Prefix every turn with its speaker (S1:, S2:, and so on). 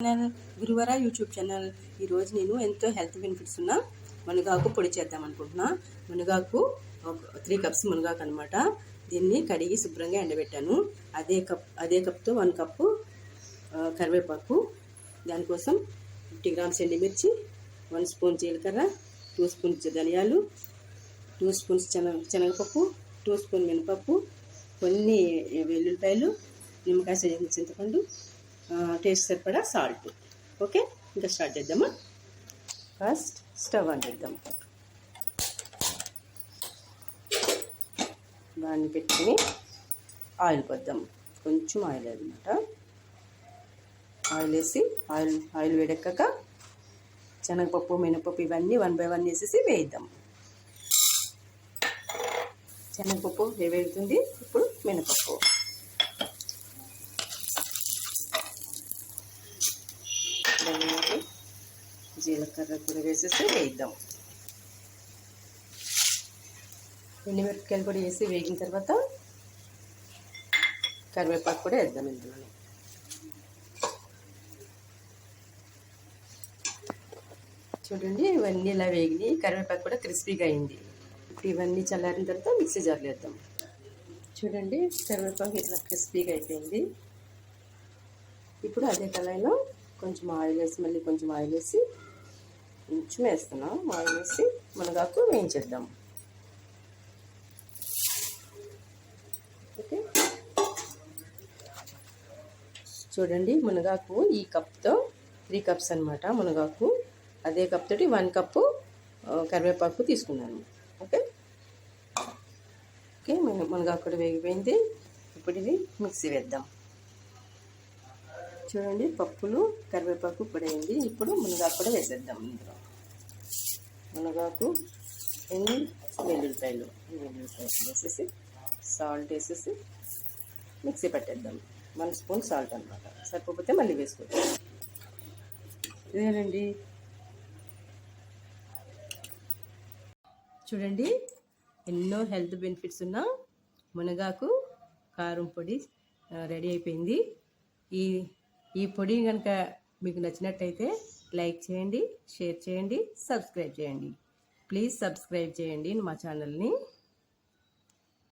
S1: Channel గురువార YouTube channel. ఈరోజు నేను ఎంతో హెల్త్ బెనిఫిట్స్ ఉన్న మునగాకు పొడి చేద్దాం అనుకుంటున్నా. మునగాకు 3 కప్స్ మునగాకు అనమాట. దీన్ని కడిగి శుభ్రంగా ఎండబెట్టాను. అదే కప్తో 1 కప్పు కరివేపాకు, దానికోసం 50 గ్రామ్స్ ఎండుమిర్చి, 1 స్పూన్ జీలకర్ర, 2 స్పూన్స్ ధనియాలు, 2 స్పూన్స్ శనగపప్పు, 2 స్పూన్ మినపప్పు, కొన్ని వెల్లుల్లిపాయలు, నిమ్మకాయ సైజు చింతపండు, టేస్ట్ సరిపడా సాల్ట్. ఓకే, ఇంకా స్టార్ట్ చేద్దామా. ఫస్ట్ స్టవ్ ఆన్ చేద్దాం. దాన్ని పెట్టుకుని ఆయిల్ పోద్దాం. కొంచెం ఆయిల్ అనమాట. ఆయిల్ వేసి ఆయిల్ వేడెక్కాక శనగపప్పు, మినపప్పు ఇవన్నీ 1 by 1 వేసేసి వేయిద్దాం. శనగపప్పు వేగుతుంది. ఇప్పుడు మినపప్పు, జీలకర్ర కూడా వేసేసి వేయిద్దాం. ఎండుమిరపకాయలు కూడా వేసి వేగిన తర్వాత కరివేపాకు కూడా వేద్దాం ఇందులోనే. చూడండి, ఇవన్నీ ఇలా వేగినాయి. కరివేపాకు కూడా క్రిస్పీగా అయింది. ఇప్పుడు ఇవన్నీ చల్లారిన తర్వాత మిక్సీ జార్లో వేద్దాం. చూడండి, కరివేపాకు ఇట్లా క్రిస్పీగా అయిపోయింది. ఇప్పుడు అదే కళాయిలో కొంచెం ఆయిల్ వేసి, మళ్ళీ కొంచెం ఆయిల్ వేసి, కొంచెం వేస్తున్నాం. ఆయిల్ వేసి మునగాకు వేయించేద్దాం. ఓకే, చూడండి, మునగాకు ఈ కప్తో 3 కప్స్ అనమాట మునగాకు. అదే కప్ తోటి 1 కప్పు కరివేపాకు తీసుకున్నాను. ఓకే ఓకే మునగాకు కూడా వేగిపోయింది. ఇప్పుడు ఇది మిక్సీ వేద్దాం. చూడండి, పప్పులు, కరివేపాకు కూడా అయింది. ఇప్పుడు మునగాకు కూడా వేసేద్దాం. ఇందులో మునగాకు, వెల్లుల్లిపాయలు వేసేసి, సాల్ట్ వేసేసి మిక్సీ పట్టేద్దాం. 1 స్పూన్ సాల్ట్ అనమాట. సరిపోతే మళ్ళీ వేసుకోవచ్చు. ఇదేనండి. చూడండి, ఎన్నో హెల్త్ బెనిఫిట్స్ ఉన్న మునగాకు కారం పొడి రెడీ అయిపోయింది. ఈ పొడి కనుక మీకు నచ్చినట్టయితే లైక్ చేయండి, షేర్ చేయండి, సబ్స్క్రైబ్ చేయండి. ప్లీజ్ సబ్స్క్రైబ్ చేయండి మా ఛానల్ని.